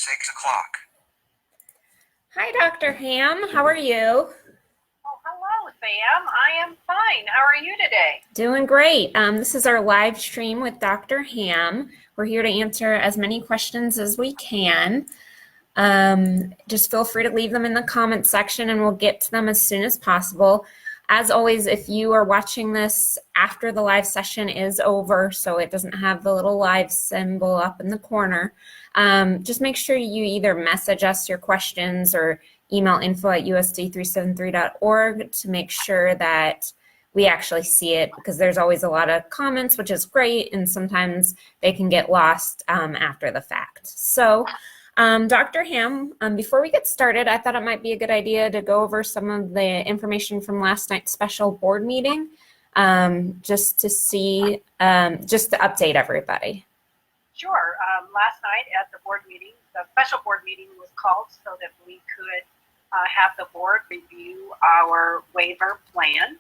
6 o'clock. Hi, Dr. Hamm. How are you? Oh, hello, Sam. I am fine. How are you today? Doing great. This is our live stream with Dr. Hamm. We're here to answer as many questions as we can. Just feel free to leave them in the comments section and we'll get to them as soon as possible. As always, if you are watching this after the live session is over, so it doesn't have the little live symbol up in the corner, just make sure you either message us your questions or email info@usd373.org to make sure that we actually see it, because there's always a lot of comments, which is great, and sometimes they can get lost after the fact. So Dr. Hamm, before we get started, I thought it might be a good idea to go over some of the information from last night's special board meeting, just to update everybody. Sure. Last night at the board meeting, the special board meeting was called so that we could have the board review our waiver plan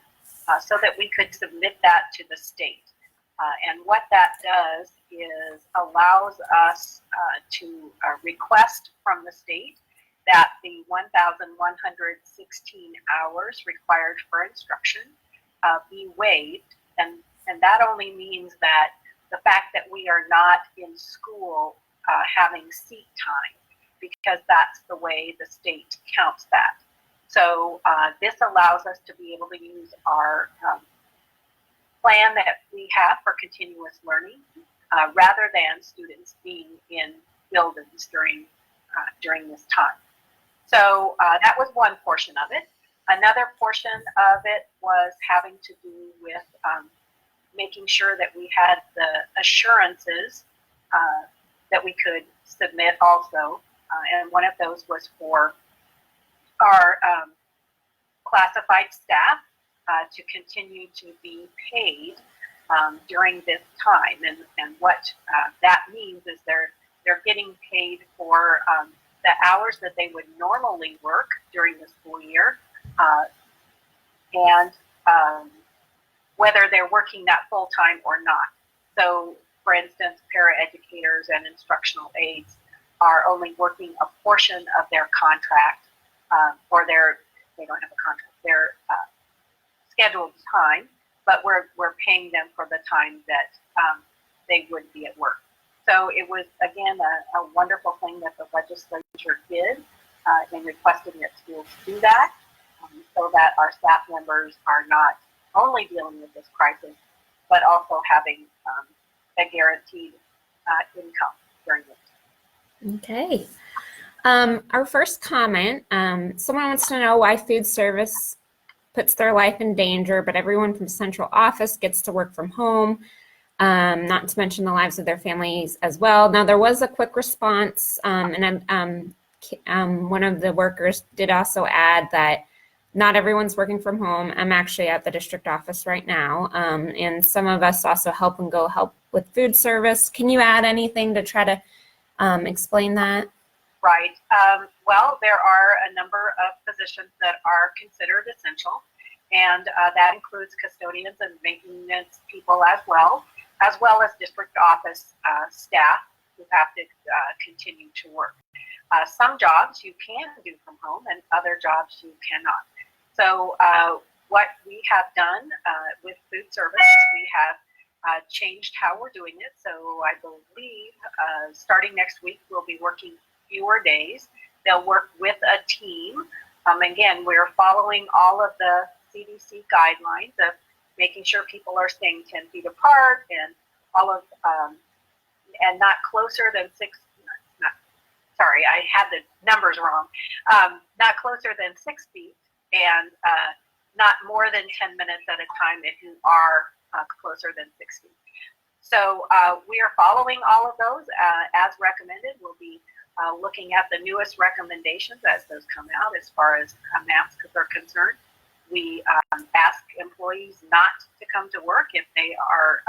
so that we could submit that to the state. And what that does is allows us to request from the state that the 1,116 hours required for instruction be waived. And that only means that the fact that we are not in school having seat time, because that's the way the state counts that. So this allows us to be able to use our plan that we have for continuous learning rather than students being in buildings during this time. So that was one portion of it. Another portion of it was having to do with making sure that we had the assurances that we could submit also. And one of those was for our classified staff to continue to be paid during this time. And what that means is they're getting paid for the hours that they would normally work during the school year, and whether they're working that full time or not. So, for instance, paraeducators and instructional aides are only working a portion of their contract, or they don't have a contract, their scheduled time, but we're paying them for the time that they would be at work. So it was, again, a wonderful thing that the legislature did in requesting that schools do that, so that our staff members are not only dealing with this crisis, but also having a guaranteed income during this time. Okay. Our first comment, someone wants to know why food service puts their life in danger, but everyone from central office gets to work from home, not to mention the lives of their families as well. Now, there was a quick response, and one of the workers did also add that not everyone's working from home. I'm actually at the district office right now, and some of us also help with food service. Can you add anything to try to explain that? Right. Well, there are a number of positions that are considered essential, and that includes custodians and maintenance people as well as district office staff who have to continue to work. Some jobs you can do from home, and other jobs you cannot. So what we have done with food service is we have changed how we're doing it. So I believe starting next week, we'll be working fewer days. They'll work with a team. Again, we're following all of the CDC guidelines of making sure people are staying 10 feet apart and all of, and not closer than sorry, I had the numbers wrong. Not closer than 6 feet, and not more than 10 minutes at a time if you are closer than 6 feet. So we are following all of those as recommended. We'll be looking at the newest recommendations as those come out as far as masks are concerned. We ask employees not to come to work if they are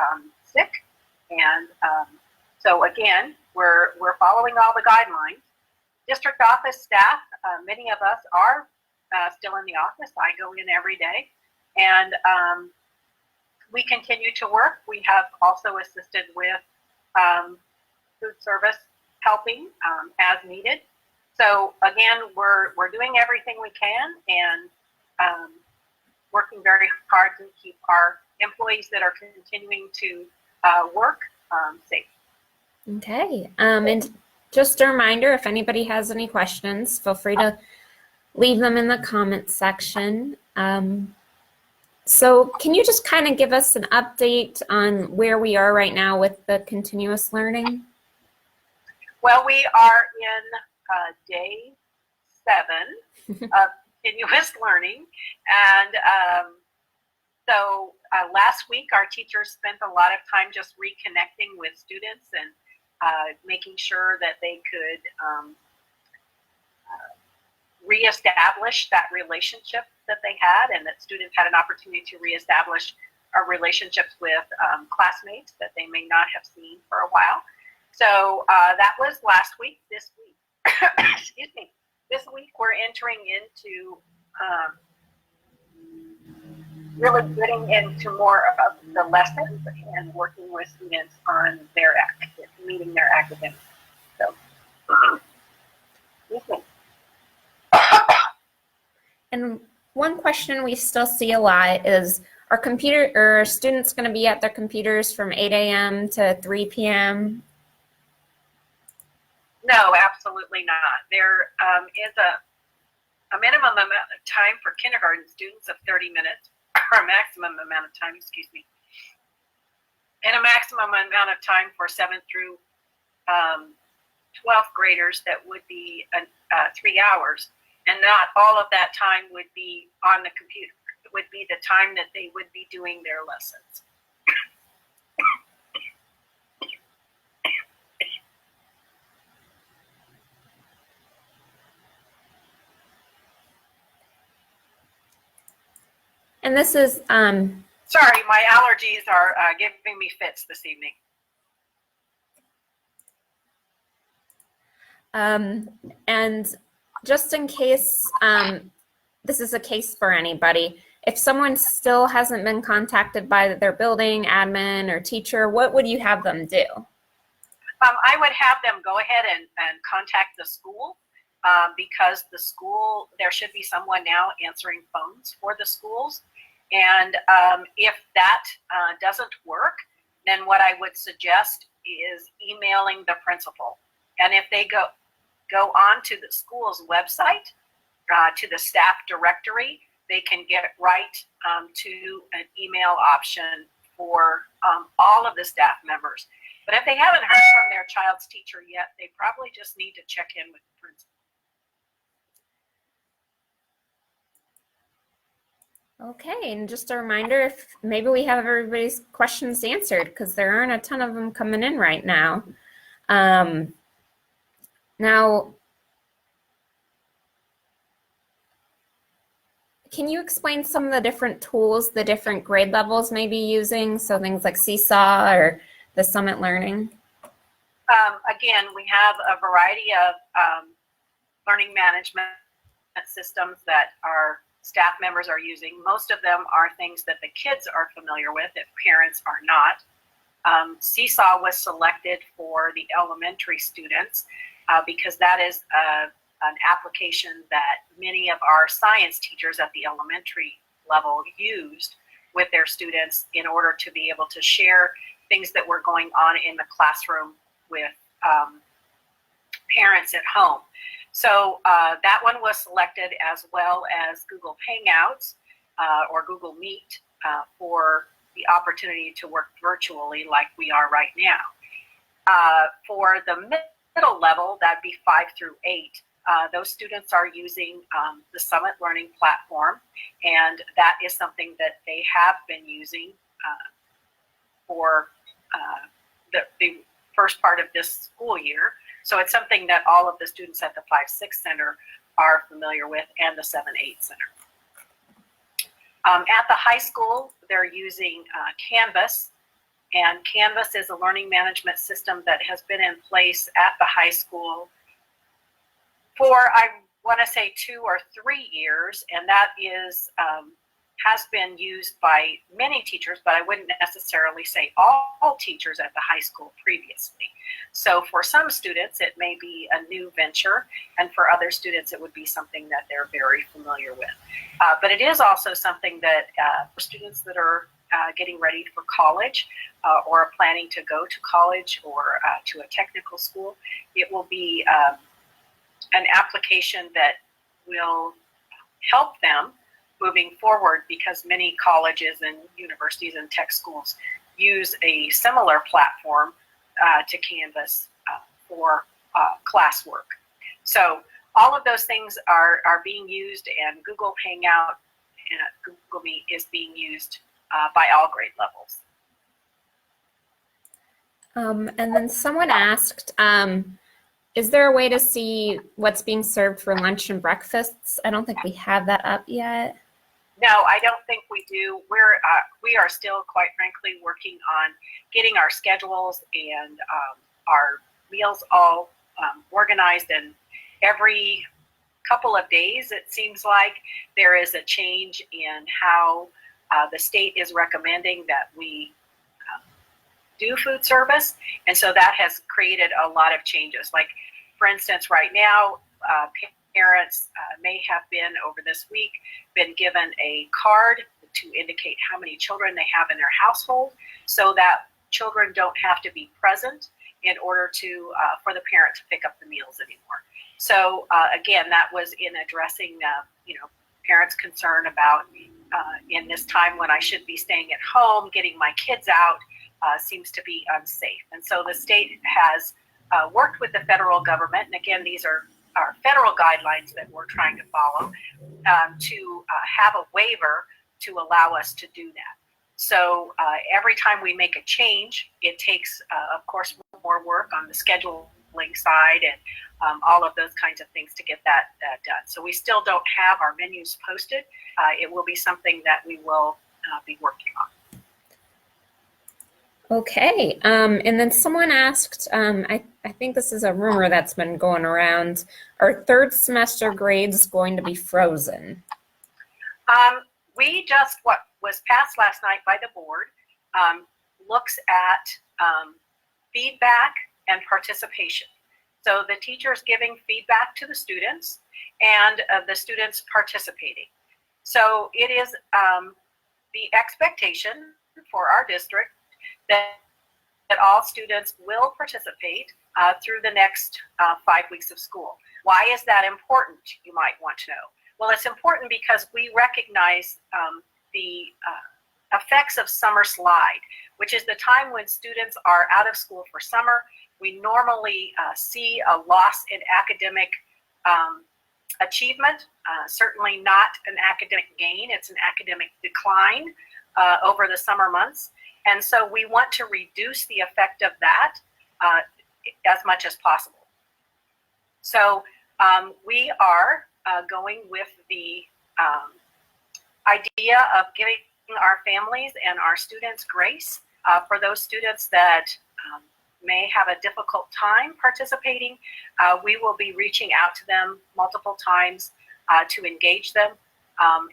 sick. And so again, we're following all the guidelines. District office staff, many of us are still in the office. I go in every day, and we continue to work. We have also assisted with food service helping as needed. So again, we're doing everything we can and working very hard to keep our employees that are continuing to work safe. Okay. And just a reminder, if anybody has any questions, feel free to leave them in the comments section. So can you just kind of give us an update on where we are right now with the continuous learning? Well, we are in day 7 of continuous learning. And so last week, our teachers spent a lot of time just reconnecting with students and making sure that they could reestablish that relationship that they had, and that students had an opportunity to reestablish relationships with classmates that they may not have seen for a while. So that was last week. This week, excuse me, this week we're entering into really getting into more of the lessons and working with students on their meeting their academics. So, excuse me. And one question we still see a lot is, are students going to be at their computers from 8 a.m. to 3 p.m.? No, absolutely not. There is a minimum amount of time for kindergarten students of 30 minutes, or a maximum amount of time, excuse me, and a maximum amount of time for 7th through 12th graders that would be 3 hours. And not all of that time would be on the computer. It would be the time that they would be doing their lessons. And this is sorry, my allergies are giving me fits this evening. And just in case this is a case for anybody, if someone still hasn't been contacted by their building admin or teacher, what would you have them do? I would have them go ahead and contact the school because the school, there should be someone now answering phones for the schools. And if that doesn't work, then what I would suggest is emailing the principal. And if they go on to the school's website, to the staff directory, they can get right to an email option for all of the staff members. But if they haven't heard from their child's teacher yet, they probably just need to check in with the principal. Okay, and just a reminder, if maybe we have everybody's questions answered, because there aren't a ton of them coming in right now. Now, can you explain some of the different tools the different grade levels may be using? So things like Seesaw or the Summit Learning? Again, we have a variety of learning management systems that our staff members are using. Most of them are things that the kids are familiar with if parents are not. Seesaw was selected for the elementary students because that is an application that many of our science teachers at the elementary level used with their students in order to be able to share things that were going on in the classroom with parents at home. So that one was selected, as well as Google Hangouts or Google Meet for the opportunity to work virtually like we are right now. For the middle level, that'd be 5 through 8. Those students are using the Summit Learning platform, and that is something that they have been using for the first part of this school year. So it's something that all of the students at the 5-6 Center are familiar with, and the 7-8 Center. At the high school, they're using Canvas, and Canvas is a learning management system that has been in place at the high school for, I want to say, 2 or 3 years, and that is has been used by many teachers, but I wouldn't necessarily say all teachers at the high school previously. So for some students, it may be a new venture, and for other students, it would be something that they're very familiar with. But it is also something that for students that are getting ready for college or are planning to go to college or to a technical school, it will be an application that will help them moving forward, because many colleges and universities and tech schools use a similar platform to Canvas for classwork. So all of those things are being used, and Google Hangout and Google Meet is being used by all grade levels. And then someone asked, is there a way to see what's being served for lunch and breakfasts? I don't think we have that up yet. No, I don't think we do. We are still, quite frankly, working on getting our schedules and our meals all organized. And every couple of days, it seems like there is a change in how the state is recommending that we do food service. And so that has created a lot of changes. Like, for instance, right now, parents may have been, over this week, been given a card to indicate how many children they have in their household, so that children don't have to be present in order to for the parent to pick up the meals anymore. So again, that was in addressing parents' concern about in this time when I should be staying at home, getting my kids out seems to be unsafe. And so the state has worked with the federal government, and again, these are our federal guidelines that we're trying to follow, to have a waiver to allow us to do that. So every time we make a change, it takes, of course, more work on the scheduling side and all of those kinds of things to get that done. So we still don't have our menus posted. It will be something that we will be working on. Okay, and then someone asked, I think this is a rumor that's been going around, are third semester grades going to be frozen? What was passed last night by the board looks at feedback and participation. So the teachers giving feedback to the students and the students participating. So it is the expectation for our district that all students will participate through the next 5 weeks of school. Why is that important, you might want to know? Well, it's important because we recognize the effects of summer slide, which is the time when students are out of school for summer. We normally see a loss in academic achievement, certainly not an academic gain, it's an academic decline over the summer months. And so we want to reduce the effect of that as much as possible. So we are going with the idea of giving our families and our students grace for those students that may have a difficult time participating. We will be reaching out to them multiple times to engage them.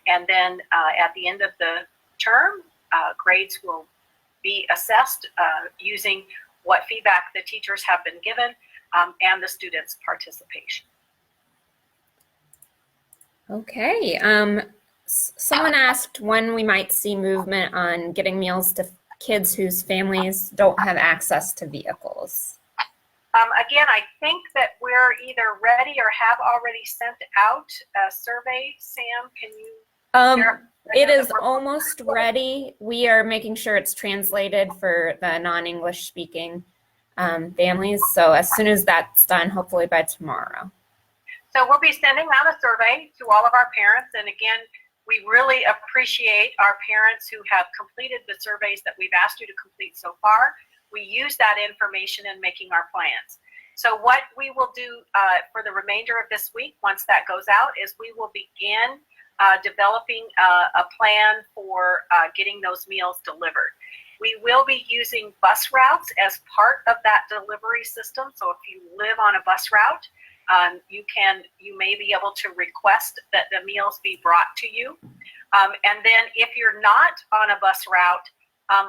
And then at the end of the term, grades will be assessed using what feedback the teachers have been given and the students' participation. Okay. Someone asked when we might see movement on getting meals to kids whose families don't have access to vehicles. Again, I think that we're either ready or have already sent out a survey. Sam, can you? It is almost ready. We are making sure it's translated for the non-English speaking families. So as soon as that's done, hopefully by tomorrow. So we'll be sending out a survey to all of our parents. And again, we really appreciate our parents who have completed the surveys that we've asked you to complete so far. We use that information in making our plans. So what we will do for the remainder of this week, once that goes out, is we will begin developing a plan for getting those meals delivered. We will be using bus routes as part of that delivery system. So if you live on a bus route, you may be able to request that the meals be brought to you. And then if you're not on a bus route,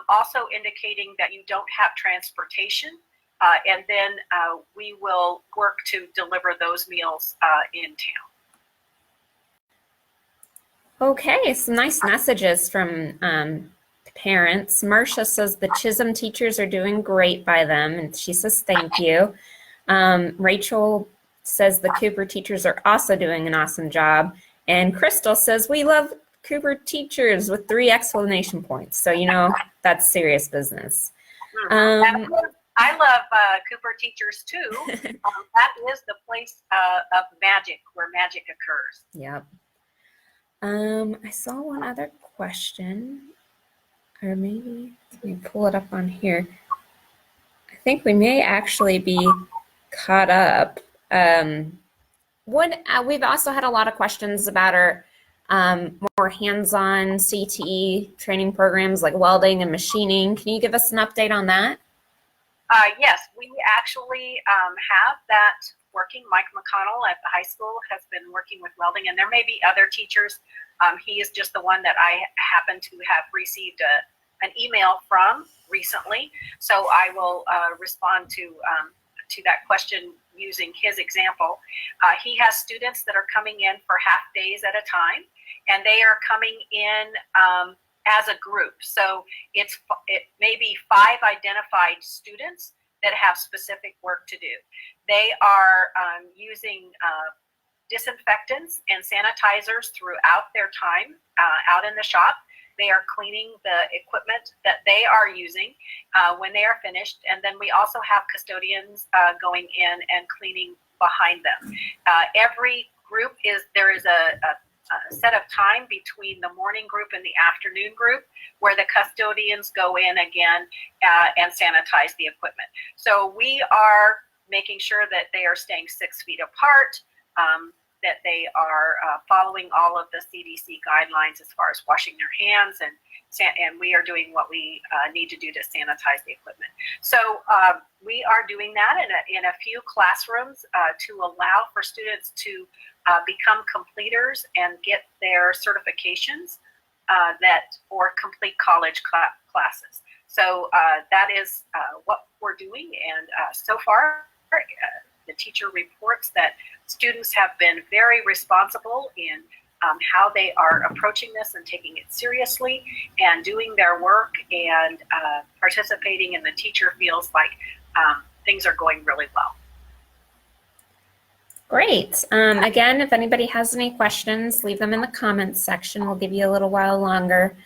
also indicating that you don't have transportation, and then we will work to deliver those meals in town. Okay, some nice messages from parents. Marcia says the Chisholm teachers are doing great by them, and she says thank you. Rachel says the Cooper teachers are also doing an awesome job. And Crystal says we love Cooper teachers with 3 exclamation points. So, you know, that's serious business. I love Cooper teachers too. That is the place of magic, where magic occurs. Yep. I saw one other question, or maybe let me pull it up on here. I think we may actually be caught up. We've also had a lot of questions about our more hands-on CTE training programs like welding and machining. Can you give us an update on that? Yes, we actually have that working. Mike McConnell at the high school has been working with welding, and there may be other teachers. He is just the one that I happen to have received an email from recently, so I will respond to that question using his example. He has students that are coming in for half days at a time, and they are coming in as a group. So it may be 5 identified students that have specific work to do. They are using disinfectants and sanitizers throughout their time out in the shop. They are cleaning the equipment that they are using when they are finished. And then we also have custodians going in and cleaning behind them. Every group there is a set of time between the morning group and the afternoon group where the custodians go in again and sanitize the equipment. So we are making sure that they are staying 6 feet apart, that they are following all of the CDC guidelines as far as washing their hands, and we are doing what we need to do to sanitize the equipment. So we are doing that in a few classrooms to allow for students to become completers and get their certifications or complete college classes. So that is what we're doing, and so far the teacher reports that students have been very responsible in how they are approaching this and taking it seriously and doing their work and participating, and the teacher feels like things are going really well. Great. Again, if anybody has any questions, leave them in the comments section. We'll give you a little while longer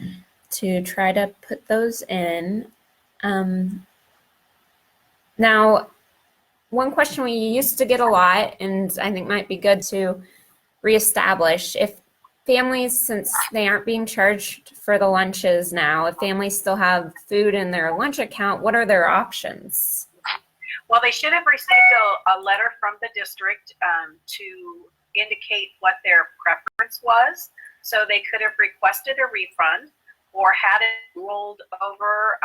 to try to put those in. Now, one question we used to get a lot, and I think might be good to reestablish, if families, since they aren't being charged for the lunches now, if families still have food in their lunch account, what are their options? Well, they should have received a letter from the district to indicate what their preference was, so they could have requested a refund or had it rolled over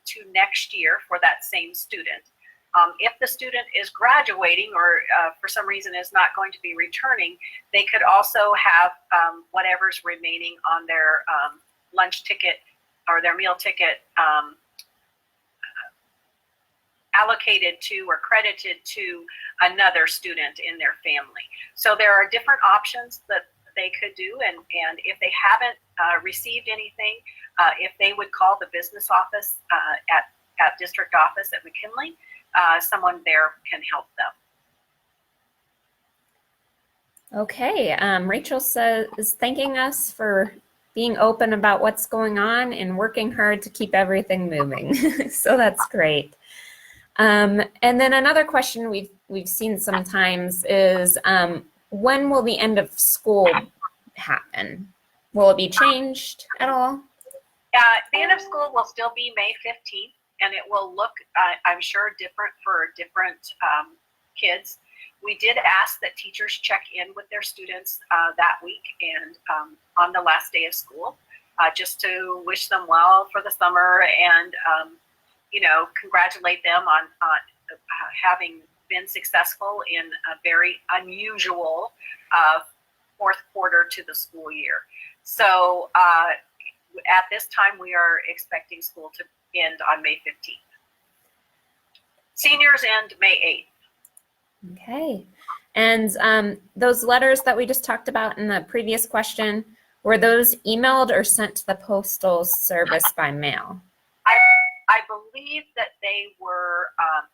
to next year for that same student. If the student is graduating or for some reason is not going to be returning, they could also have whatever's remaining on their lunch ticket or their meal ticket allocated to or credited to another student in their family. So there are different options that they could do, and if they haven't received anything, if they would call the business office at district office at McKinley, someone there can help them. Okay, Rachel is thanking us for being open about what's going on and working hard to keep everything moving. So that's great. And then another question we've seen sometimes is when will the end of school happen? Will it be changed at all? The end of school will still be May 15th. And it will look, I'm sure, different for different kids. We did ask that teachers check in with their students that week and on the last day of school, just to wish them well for the summer and, congratulate them on having been successful in a very unusual fourth quarter to the school year. So at this time, we are expecting school to end on May 15th. Seniors end May 8th. Okay. And those letters that we just talked about in the previous question, were those emailed or sent to the postal service by mail? I believe that they were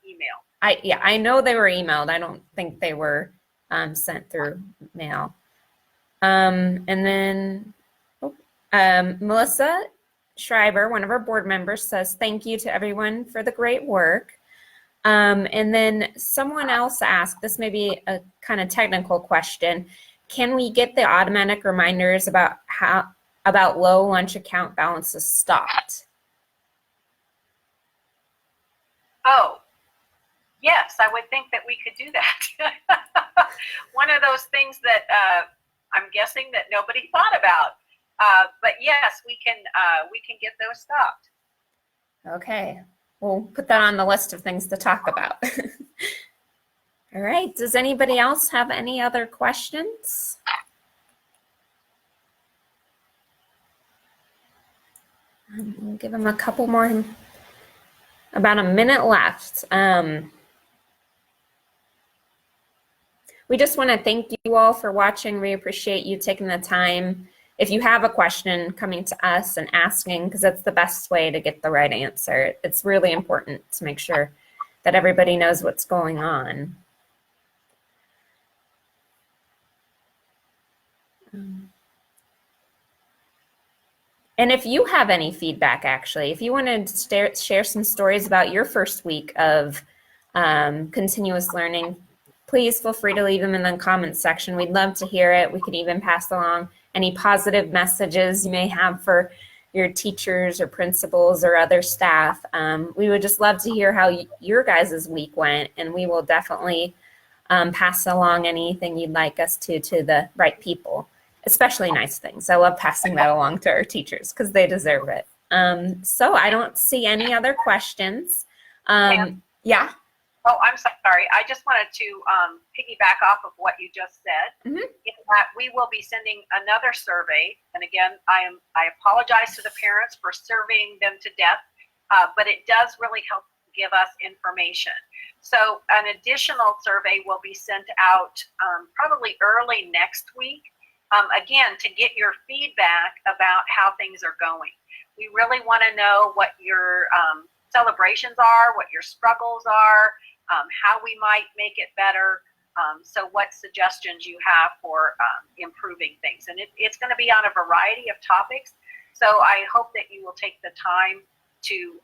emailed. I know they were emailed. I don't think they were sent through mail. And then Melissa Schreiber, one of our board members, says thank you to everyone for the great work. And then someone else asked, this may be a kind of technical question, can we get the automatic reminders about low lunch account balances stopped? Oh, yes, I would think that we could do that. One of those things that I'm guessing that nobody thought about. But yes, we can get those stopped. Okay, we'll put that on the list of things to talk about. All right, does anybody else have any other questions? We'll give them a couple more, about a minute left. We just want to thank you all for watching. We appreciate you taking the time. If you have a question, coming to us and asking, because that's the best way to get the right answer. It's really important to make sure that everybody knows what's going on. And if you have any feedback, actually, if you want to share some stories about your first week of continuous learning, please feel free to leave them in the comments section. We'd love to hear it. We could even pass along any positive messages you may have for your teachers or principals or other staff. We would just love to hear how your guys' week went, and we will definitely pass along anything you'd like us to the right people, especially nice things. I love passing that along to our teachers because they deserve it. So I don't see any other questions. Yeah. Oh, I'm sorry. I just wanted to piggyback off of what you just said. Mm-hmm. In that we will be sending another survey, and again, I apologize to the parents for surveying them to death, but it does really help give us information. So an additional survey will be sent out probably early next week, again, to get your feedback about how things are going. We really want to know what your celebrations are, what your struggles are, how we might make it better. So what suggestions you have for improving things. And it's going to be on a variety of topics. So I hope that you will take the time to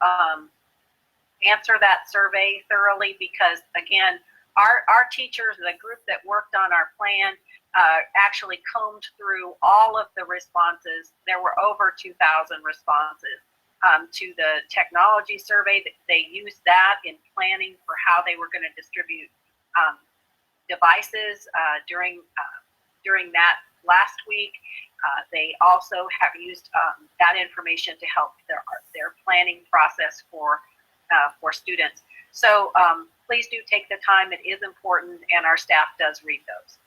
answer that survey thoroughly, because again, our teachers, the group that worked on our plan, actually combed through all of the responses. There were over 2,000 responses to the technology survey. They used that in planning for how they were going to distribute devices during that last week. They also have used that information to help their planning process for students. So please do take the time. It is important, and our staff does read those.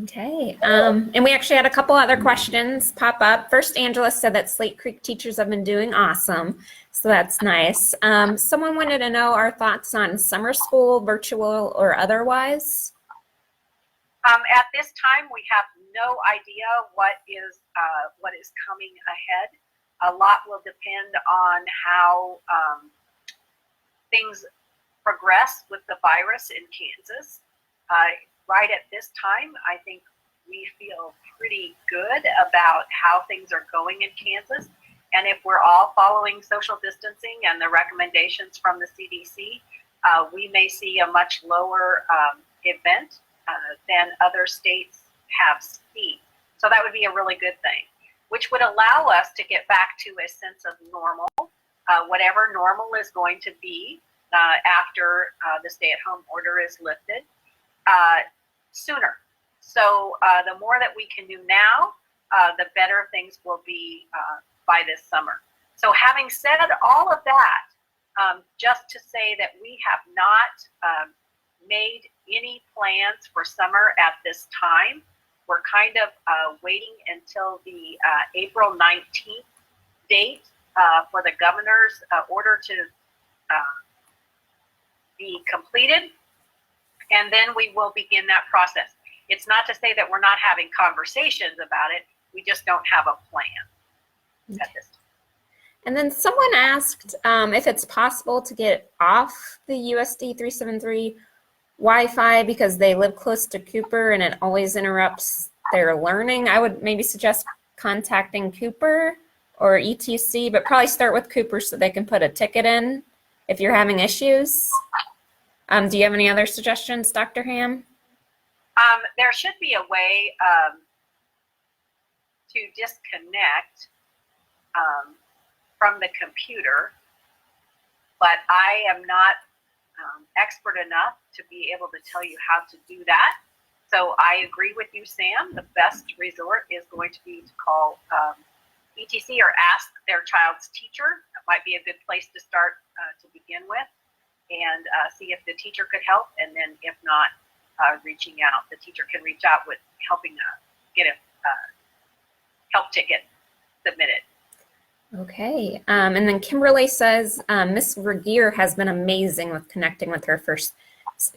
Okay, and we actually had a couple other questions pop up. First, Angela said that Slate Creek teachers have been doing awesome, so that's nice. Someone wanted to know our thoughts on summer school, virtual or otherwise. At this time, we have no idea what is coming ahead. A lot will depend on how things progress with the virus in Kansas. Right at this time, I think we feel pretty good about how things are going in Kansas. And if we're all following social distancing and the recommendations from the CDC, we may see a much lower event than other states have seen. So that would be a really good thing, which would allow us to get back to a sense of normal, whatever normal is going to be after the stay-at-home order is lifted. Sooner. So the more that we can do now, the better things will be by this summer. So having said all of that, just to say that we have not made any plans for summer at this time. we're kind of waiting until the April 19th date for the governor's order to be completed, and then we will begin that process. It's not to say that we're not having conversations about it, we just don't have a plan at this time. And then someone asked if it's possible to get off the USD 373 Wi-Fi because they live close to Cooper and it always interrupts their learning. I would maybe suggest contacting Cooper or ETC, but probably start with Cooper so they can put a ticket in if you're having issues. Do you have any other suggestions, Dr. Hamm? There should be a way to disconnect from the computer, but I am not expert enough to be able to tell you how to do that. So I agree with you, Sam. The best resort is going to be to call ETC or ask their child's teacher. That might be a good place to start to begin with, and see if the teacher could help. And then if not, reaching out. The teacher can reach out with helping get a help ticket submitted. Okay. And then Kimberly says, Miss Regier has been amazing with connecting with her first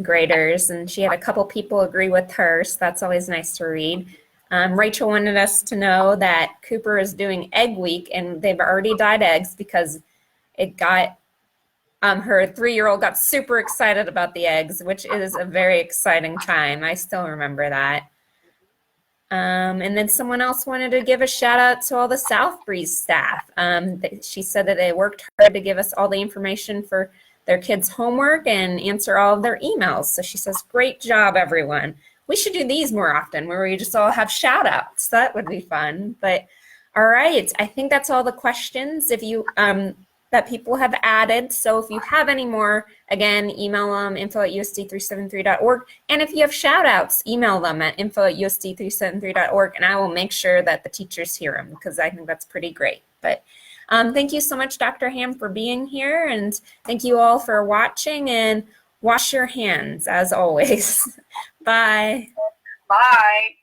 graders, and she had a couple people agree with her, so that's always nice to read. Rachel wanted us to know that Cooper is doing Egg Week, and they've already dyed eggs because it got, her 3-year-old got super excited about the eggs, which is a very exciting time. I still remember that. And then someone else wanted to give a shout out to all the South Breeze staff. She said that they worked hard to give us all the information for their kids' homework and answer all of their emails. So she says, great job, everyone. We should do these more often where we just all have shout outs. That would be fun. But all right, I think that's all the questions if you that people have added. So if you have any more, again, email them info@usd373.org. And if you have shout outs, email them at info@usd373.org, and I will make sure that the teachers hear them because I think that's pretty great. But thank you so much, Dr. Hamm, for being here, and thank you all for watching, and wash your hands as always. Bye. Bye.